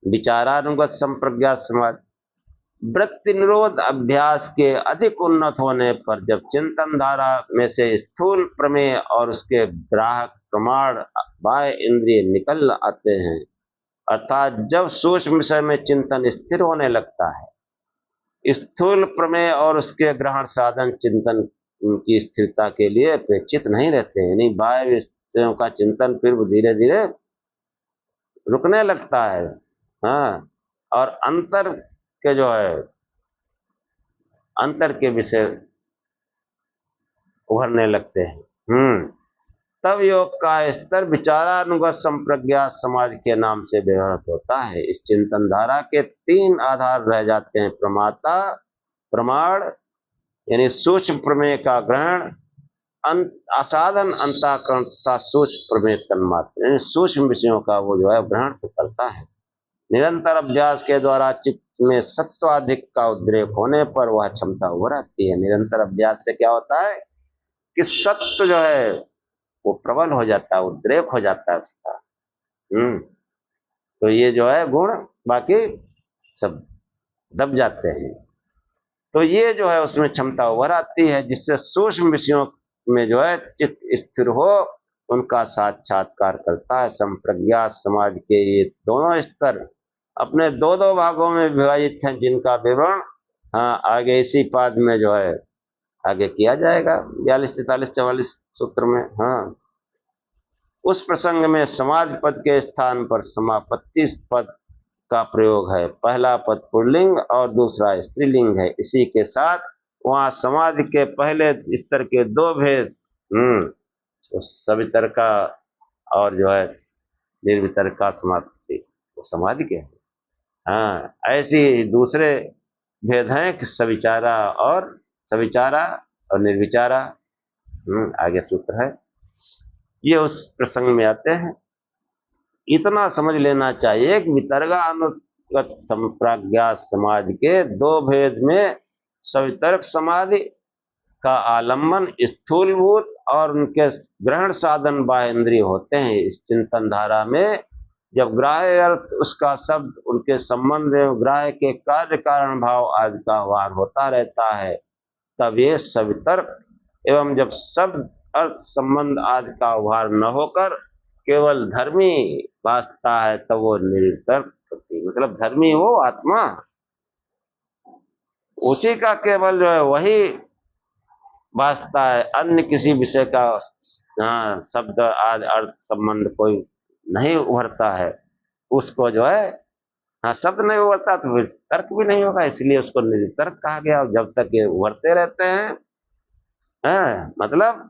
विचारानुगत संप्रज्ञात समाधि। वृत्ति निरोध अभ्यास के अधिक उन्नत होने पर जब चिंतन धारा में से स्थूल प्रमेय और उसके ग्राहक प्रमाण बाह्य इंद्रिय निकल आते हैं, अर्थात जब सूक्ष्म विषय में चिंतन स्थिर होने लगता है, स्थूल प्रमेय और उसके ग्रहण साधन चिंतन की स्थिरता के लिए अपेक्षित नहीं रहते, यानी बाह्य विषयों का चिंतन फिर धीरे धीरे रुकने लगता है। हाँ, और अंतर के जो है अंतर के विषय उभरने लगते हैं। तब योग का स्तर विचारानुगत संप्रज्ञात समाधि के नाम से व्यवहार होता है। इस चिंतन धारा के तीन आधार रह जाते हैं, प्रमाता प्रमाण यानी सूक्ष्म प्रमेय का ग्रहण, असाधन अंतःकरण तथा सूक्ष्म प्रमेय तन्मात्र यानी सूक्ष्म विषयों का वो जो है ग्रहण करता है। निरंतर अभ्यास के द्वारा चित्त में सत्वाधिक का उद्रेक होने पर वह क्षमता उभर आती है। निरंतर अभ्यास से क्या होता है कि सत्व जो है वो प्रबल हो जाता है, उद्रेक हो जाता है उसका। तो ये जो है गुण बाकी सब दब जाते हैं। तो ये जो है उसमें क्षमता उभर आती है, जिससे सूक्ष्म विषयों में जो है चित्त स्थिर हो, उनका साक्षात्कार करता है। संप्रज्ञात समाधि के ये दोनों स्तर अपने दो दो भागों में विभाजित हैं, जिनका विवरण हाँ आगे इसी पाद में जो है आगे किया जाएगा, 42, 43, 44 सूत्र में। हाँ, उस प्रसंग में समाज पद के स्थान पर समापत्ति पद का प्रयोग है। पहला पद पुल्लिंग और दूसरा स्त्रीलिंग है। इसी के साथ वहां समाधि के पहले स्तर के दो भेद, तो सवितरका और जो है निर्वितरका समाप्ति, वो समाधि के हैं। हाँ, ऐसी दूसरे भेद हैं कि सविचारा और निर्विचारा। आगे सूत्र है, ये उस प्रसंग में आते हैं। इतना समझ लेना चाहिए कि वितर्गानुगत संप्रज्ञात समाधि के दो भेद में सवितर्क समाधि का आलम्बन स्थूलभूत और उनके ग्रहण साधन बाह्य इंद्रिय होते हैं। इस चिंतन धारा में जब ग्राह्य अर्थ, उसका शब्द, उनके संबंध एवं ग्राह्य के कार्य कारण भाव आदि का वार होता रहता है, तब ये सवितर्क एवं जब शब्द अर्थ संबंध आदि का उभार न होकर केवल धर्मी भासता है, तब वो निर्वितर्क, मतलब धर्मी वो आत्मा, उसी का केवल जो है वही भासता है, अन्य किसी विषय का शब्द आदि अर्थ संबंध कोई नहीं उभरता है। उसको जो है शब्द नहीं उभरता तो फिर तर्क भी नहीं होगा, इसलिए उसको निर्तर्क कहा गया। जब तक ये उभरते रहते हैं, मतलब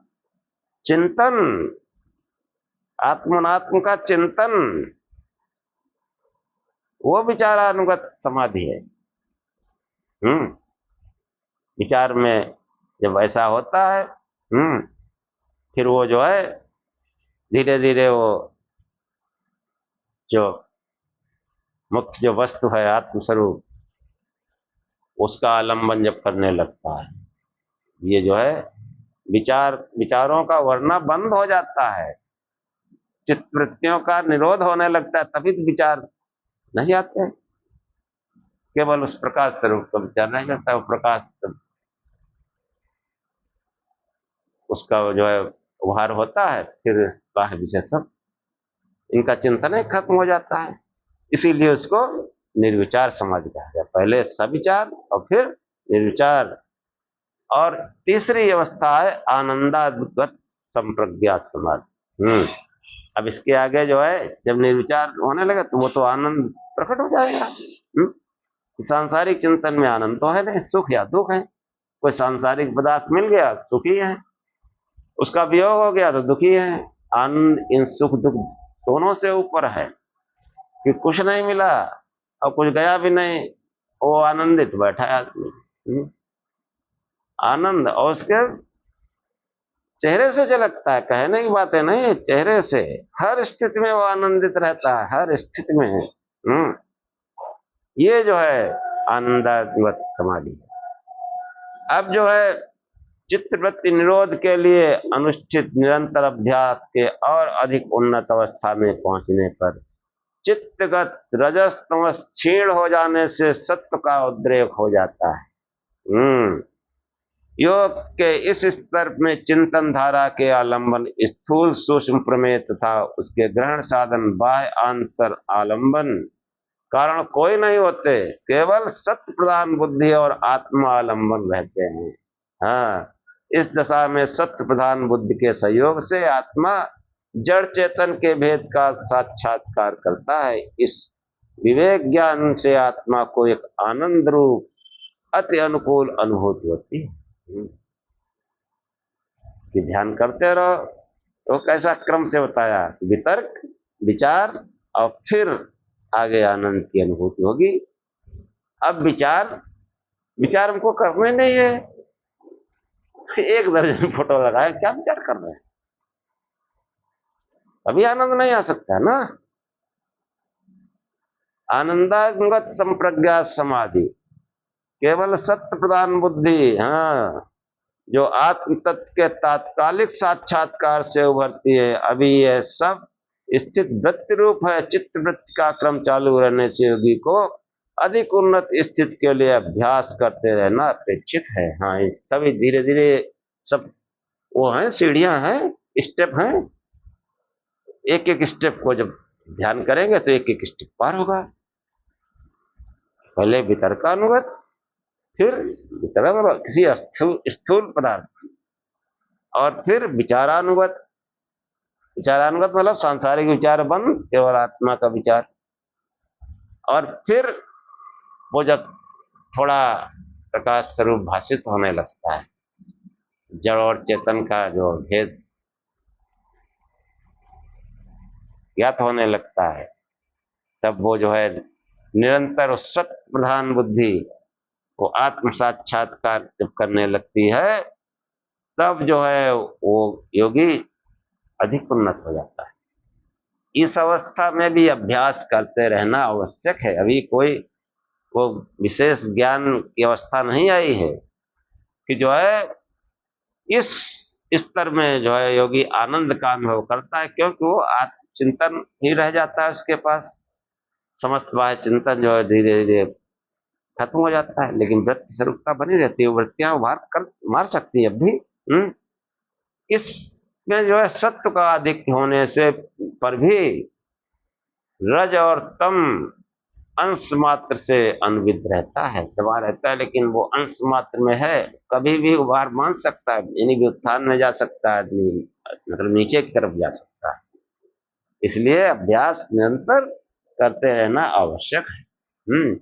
चिंतन, आत्मनात्म का चिंतन, वो विचारानुगत समाधि है। विचार में जब ऐसा होता है, फिर वो जो है धीरे धीरे वो जो मुख्य जो वस्तु है आत्मस्वरूप, उसका आलंबन जब करने लगता है, ये जो है विचारों का वरना बंद हो जाता है, चित्तवृत्तियों का निरोध होने लगता है, तभी तो विचार नहीं आते हैं। केवल उस प्रकाश स्वरूप का विचार नहीं जाता है, वो प्रकाश उसका जो है उभार होता है, फिर बाह्य विषय सब इनका चिंतन ही खत्म हो जाता है। इसीलिए उसको निर्विचार समाधि कहा गया। पहले सविचार और फिर निर्विचार। और तीसरी अवस्था है आनंदागत संप्रज्ञात समाधि। अब इसके आगे जो है जब निर्विचार होने लगे तो वो तो आनंद प्रकट हो जाएगा। सांसारिक चिंतन में आनंद तो है नहीं, सुख या दुख है। कोई सांसारिक पदार्थ मिल गया सुखी है, उसका वियोग हो गया तो दुखी है। आनंद इन सुख दुख दोनों से ऊपर है कि कुछ नहीं मिला और कुछ गया भी नहीं, वो आनंदित बैठा है आदमी। आनंद और उसके चेहरे से झलकता है, कहने की बात है नहीं, चेहरे से हर स्थिति में वो आनंदित रहता है, हर स्थिति में। ये जो है आनंदात्मक समाधि। अब जो है चित्तवृत्ति निरोध के लिए अनुष्ठित निरंतर अभ्यास के और अधिक उन्नत अवस्था में पहुंचने पर चित्तगत रजस तमस क्षीण हो जाने से सत्व का उद्रेक हो जाता है। योग के इस स्तर में चिंतन धारा के आलंबन स्थूल सूक्ष्म प्रमेय तथा उसके ग्रहण साधन बाह्य आंतर आलंबन कारण कोई नहीं होते, केवल सत्य प्रधान बुद्धि और आत्मा आलंबन रहते हैं। हाँ, इस दशा में सत्य प्रधान बुद्धि के सहयोग से आत्मा जड़ चेतन के भेद का साक्षात्कार करता है। इस विवेक ज्ञान से आत्मा को एक आनंद रूप अति अनुकूल अनुभूति होती है। कि ध्यान करते रहो। तो कैसा क्रम से बताया, वितर्क, विचार और फिर आगे आनंद की अनुभूति होगी। अब विचार हमको करने नहीं है। एक दर्जन फोटो लगाए, क्या विचार कर रहे हैं? अभी आनंद नहीं आ सकता है ना। आनंदागत संप्रज्ञात समाधि केवल सत्य प्रधान बुद्धि, जो आत्म तत्व के तात्कालिक साक्षात्कार से उभरती है। अभी यह सब स्थित वृत्ति रूप है। चित्त वृत्ति का क्रम चालू रहने से योगी को अधिक उन्नत स्थिति के लिए अभ्यास करते रहना अपेक्षित है। हाँ, सभी धीरे धीरे सब वो हैं, सीढ़ियां हैं, स्टेप हैं। एक एक स्टेप को जब ध्यान करेंगे तो एक एक स्टेप पार होगा। पहले वितर्कानुगत, फिर वितरक किसी स्थूल पदार्थ, और फिर विचारानुगत। विचारानुगत मतलब सांसारिक विचार बंद, केवल आत्मा का विचार। और फिर वो जब थोड़ा प्रकाश स्वरूप भाषित होने लगता है, जड़ और चेतन का जो भेद ज्ञात होने लगता है, तब वो जो है निरंतर सत्य प्रधान बुद्धि वो आत्म साक्षात्कार जब करने लगती है, तब जो है वो योगी अधिक उन्नत हो जाता है। इस अवस्था में भी अभ्यास करते रहना आवश्यक है। अभी कोई वो विशेष ज्ञान की अवस्था नहीं आई है कि जो है इस स्तर में जो है योगी आनंद का अनुभव करता है, क्योंकि वो आत्मचिंतन ही रह जाता है उसके पास। समस्त बाह्य चिंतन जो है धीरे धीरे खत्म हो जाता है, लेकिन वृत्ति स्वरूपता बनी रहती है। वृत्तियां उभार कर मार सकती है अब भी। इसमें जो है सत्व का अधिक होने से पर भी रज और तम अंश मात्र से अनुविद रहता है, दबा रहता है, लेकिन वो अंश मात्र में है। कभी भी उभार मान सकता है, यानी कि उत्थान में जा सकता है आदमी, मतलब नीचे की तरफ जा सकता है। इसलिए अभ्यास निरंतर करते रहना आवश्यक है।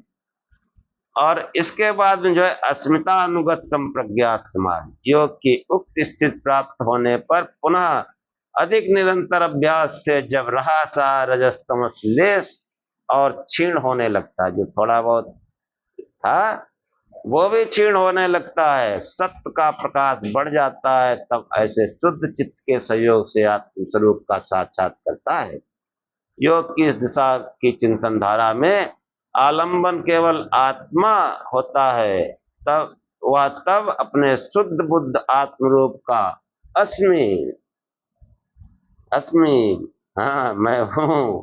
और इसके बाद में जो है अस्मिता अनुगत संप्रज्ञात समाधि, योग की उक्त स्थिति प्राप्त होने पर पुनः अधिक निरंतर अभ्यास से जब रहा सा रजस तमस लेस और क्षीण होने लगता है, जो थोड़ा बहुत था वो भी क्षीण होने लगता है, सत्य का प्रकाश बढ़ जाता है, तब ऐसे शुद्ध चित्त के सहयोग से आत्म स्वरूप का साक्षात करता है। योग की इस दिशा की चिंतन धारा में आलंबन केवल आत्मा होता है, तब अपने शुद्ध बुद्ध आत्मरूप का अस्मि अस्मि, हाँ मैं हूं,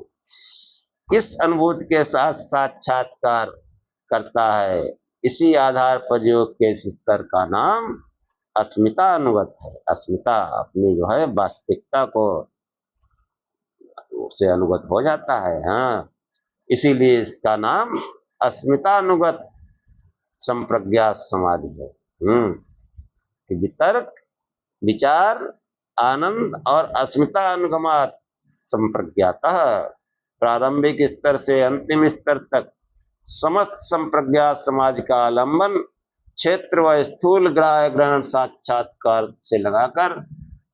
इस अनुभूति के साथ साक्षात्कार करता है। इसी आधार पर योग के इस स्तर का नाम अस्मिता अनुगत है। अस्मिता अपनी जो है वास्तविकता को से अनुगत हो जाता है। हाँ, इसीलिए इसका नाम अस्मितानुगत संप्रज्ञात समाधि है। कि वितर्क, विचार, आनंद और अस्मिता अनुगमात संप्रज्ञातः प्रारंभिक स्तर से अंतिम स्तर तक समस्त संप्रज्ञात समाधि का आलंबन क्षेत्र व स्थूल ग्राह्य ग्रहण साक्षात्कार से लगाकर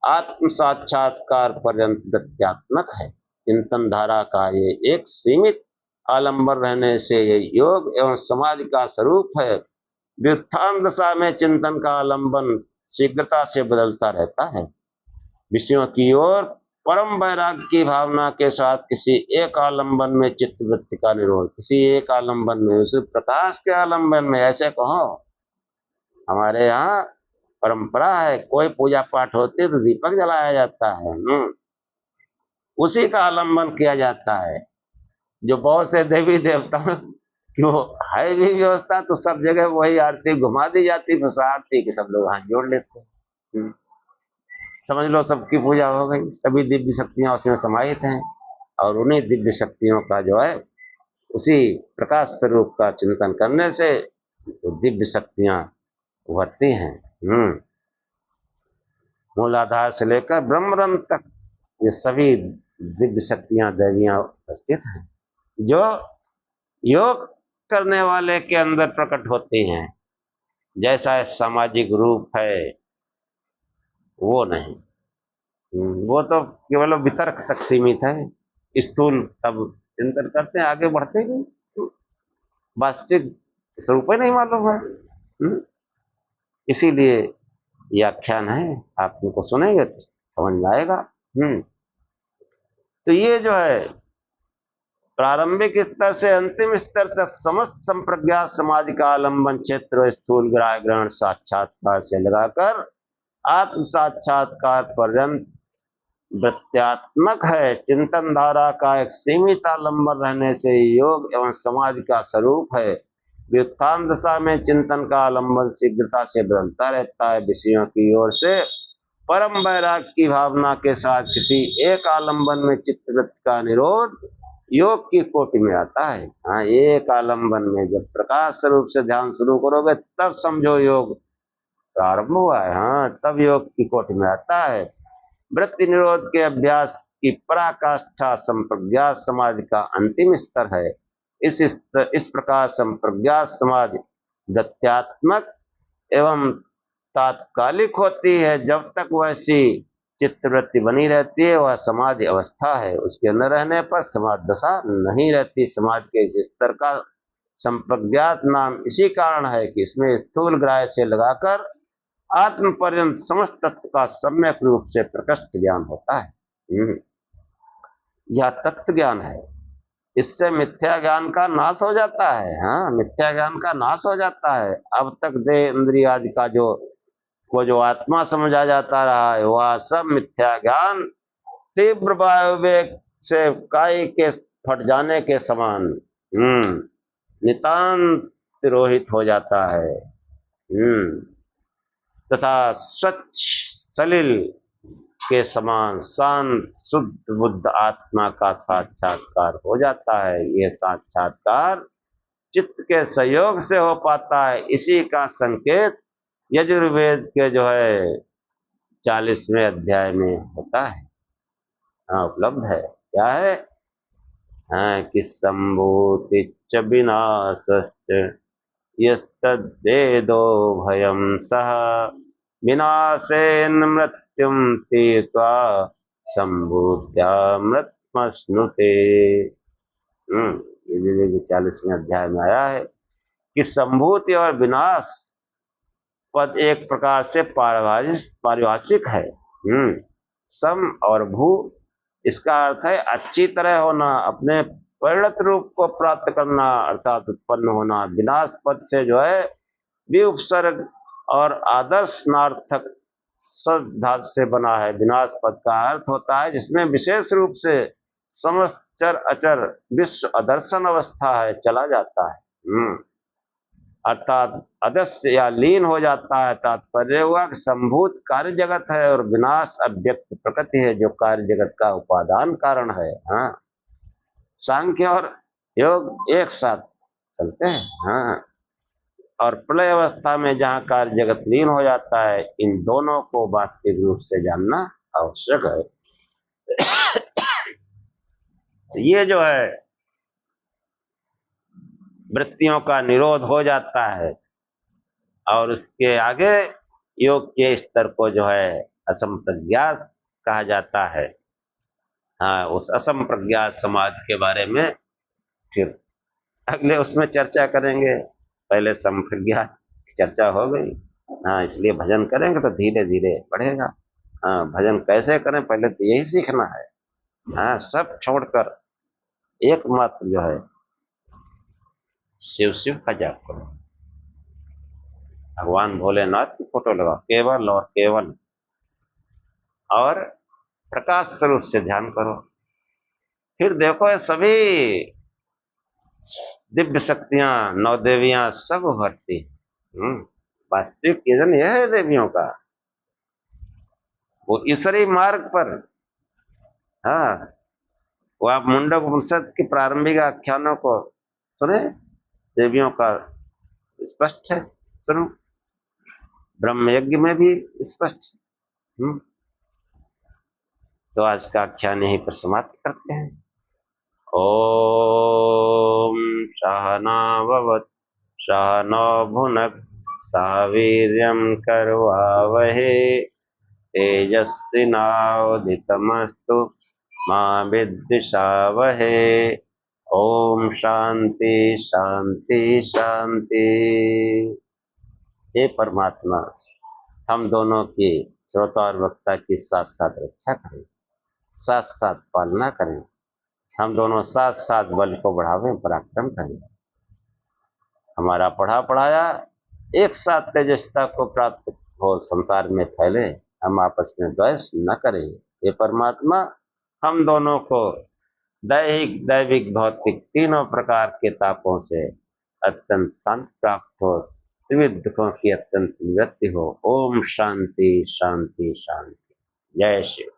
आत्म साक्षात्कार पर्यंत प्रत्यात्मक है। चिंतन धारा का ये एक सीमित आलंबन रहने से ये योग एवं समाधि का स्वरूप है। व्युत्थान दशा में चिंतन का आलंबन शीघ्रता से बदलता रहता है। विषयों की ओर परम वैराग्य की भावना के साथ किसी एक आलंबन में चित्तवृत्ति का निरोध, किसी एक आलंबन में, उस प्रकाश के आलंबन में। ऐसे कहो हमारे यहाँ परंपरा है, कोई पूजा पाठ होती है तो दीपक जलाया जाता है, उसी का आलंबन किया जाता है। जो बहुत से देवी देवताओं क्यों है भी व्यवस्था, तो सब जगह वही आरती घुमा दी जाती है, बस आरती के सब लोग हाथ जोड़ लेते हैं। समझ लो सबकी पूजा हो गई, सभी दिव्य शक्तियां उसमें समाहित हैं, और उन्हीं दिव्य शक्तियों का जो है उसी प्रकाश स्वरूप का चिंतन करने से दिव्य शक्तियां उभरती हैं। मूलाधार से लेकर ब्रह्मरंध तक ये सभी दिव्य शक्तियां देवियां उपस्थित हैं, जो योग करने वाले के अंदर प्रकट होती हैं। जैसा सामाजिक रूप है वो नहीं, वो तो केवल वितर्क तक सीमित है। स्थूल तब चिंतन करते हैं, आगे बढ़ते नहीं, वास्तविक स्वरूप ही नहीं मालूम है। इसीलिए ये आख्यान है, आप उनको सुनेंगे तो समझ में आएगा। तो ये जो है प्रारंभिक स्तर से अंतिम स्तर तक समस्त संप्रज्ञात समाधि का आलंबन क्षेत्र स्थूल ग्राह्य ग्रहण साक्षात्कार से लगाकर आत्म साक्षात्कार पर्यंत वृत्त्यात्मक है। चिंतन धारा का एक सीमित आलंबन रहने से योग एवं समाधि का स्वरूप है। व्युत्थान दशा में चिंतन का आलंबन शीघ्रता से बदलता रहता है। विषयों की ओर से परम वैराग्य की भावना के साथ किसी एक आलंबन में चित्तवृत्ति का निरोध योग की कोटि में आता है। हाँ, एक आलम्बन में जब प्रकाश स्वरूप से ध्यान शुरू करोगे तब समझो योग प्रारंभ हुआ है। हाँ, तब योग की कोटि में आता है। वृत्ति निरोध के अभ्यास की पराकाष्ठा संप्रज्ञात समाधि का अंतिम स्तर है। इस प्रकार संप्रज्ञात समाधि वृत्त्यात्मक एवं तात्कालिक होती है। जब तक वैसी चित्तवृत्ति बनी रहती है वह समाधि अवस्था है, उसके न रहने पर समाधि दशा नहीं रहती। समाधि के इस स्तर का संप्रज्ञात नाम इसी कारण है कि इसमें स्थूल ग्राह्य से लगाकर आत्म पर्यंत समस्त तत्व का सम्यक रूप से प्रकट ज्ञान होता है। यह तत्व ज्ञान है। इससे मिथ्या ज्ञान का नाश हो जाता है। हाँ, मिथ्या ज्ञान का नाश हो जाता है। अब तक देह इंद्रिय आदि का जो आत्मा समझा जाता रहा है वह सब मिथ्या ज्ञान तीव्र वायु वेग से काई के फट जाने के समान नितांत तिरोहित हो जाता है। तथा स्वच्छ सलिल के समान शांत शुद्ध बुद्ध आत्मा का साक्षात्कार हो जाता है। यह साक्षात्कार चित्त के सहयोग से हो पाता है। इसी का संकेत यजुर्वेद के 40वें अध्याय में होता है। हाँ, उपलब्ध है। क्या है? हाँ, कि संभूति च विनाशश्च यस्तद्वेदो भयं सह विनाशेन मृत्युम तीर्त्वा संभूत्यामृतमश्नुते। 40वें अध्याय में आया है कि संभूति और विनाश पद एक प्रकार से पारिभाषिक है। सम और भू, इसका अर्थ है अच्छी तरह होना, अपने परिणत रूप को प्राप्त करना अर्थात उत्पन्न होना। विनाश पद से विउपसर्ग और आदर्श नार्थक धातु से बना है। विनाश पद का अर्थ होता है जिसमें विशेष रूप से समस्त चर अचर विश्व अदर्शन अवस्था है, चला जाता है, अर्थात अदस्य या लीन हो जाता है। तात्पर्य हुआ कि संभूत कार्य जगत है और विनाश अव्यक्त प्रकृति है जो कार्य जगत का उपादान कारण है। हाँ, सांख्य और योग एक साथ चलते हैं। हाँ, और प्रलय अवस्था में जहाँ कार्य जगत लीन हो जाता है, इन दोनों को वास्तविक रूप से जानना आवश्यक है। तो ये वृत्तियों का निरोध हो जाता है और उसके आगे योग के स्तर को असंप्रज्ञात कहा जाता है। हाँ, उस असंप्रज्ञात समाधि के बारे में फिर अगले उसमें चर्चा करेंगे। पहले संप्रज्ञात की चर्चा हो गई। हाँ, इसलिए भजन करेंगे तो धीरे धीरे बढ़ेगा। हाँ, भजन कैसे करें पहले तो यही सीखना है। हाँ, सब छोड़कर एकमात्र शिव शिव का जाप करो। भगवान भोलेनाथ की फोटो लगाओ, केवल और केवल, और प्रकाश स्वरूप से ध्यान करो। फिर देखो ये सभी दिव्य शक्तियां, नौ देवियां सब उभरती। वास्तविक कीर्तन यह है देवियों का, वो ईश्वरीय मार्ग पर। हाँ, वो आप मुंडक उपनिषद की प्रारंभिक आख्यानों को सुने, देवियों का स्पष्ट है स्वरूप, ब्रह्म यज्ञ में भी स्पष्ट। तो आज का आख्यान यहीं पर समाप्त करते हैं। ओम सहना भवतु सहनौ भुनक्तु सह वीर्यं करवावहै तेजस्विनावधीतमस्तु मा विद्विषावहै। ओम शांति शांति शांति। हे परमात्मा, हम दोनों की श्रोता और वक्ता की साथ साथ रक्षा करें, साथ साथ पालना करें। हम दोनों साथ साथ बल को बढ़ावें, पराक्रम करें। हमारा पढ़ा पढ़ाया एक साथ तेजस्ता को प्राप्त हो, संसार में फैले। हम आपस में द्वेष न करें। ये परमात्मा हम दोनों को दैहिक दैविक भौतिक तीनों प्रकार के तापों से अत्यंत शांति प्राप्त हो, त्रिविध दुखों की अत्यंत निवृत्ति हो। ओम शांति शांति शांति। जय शिव।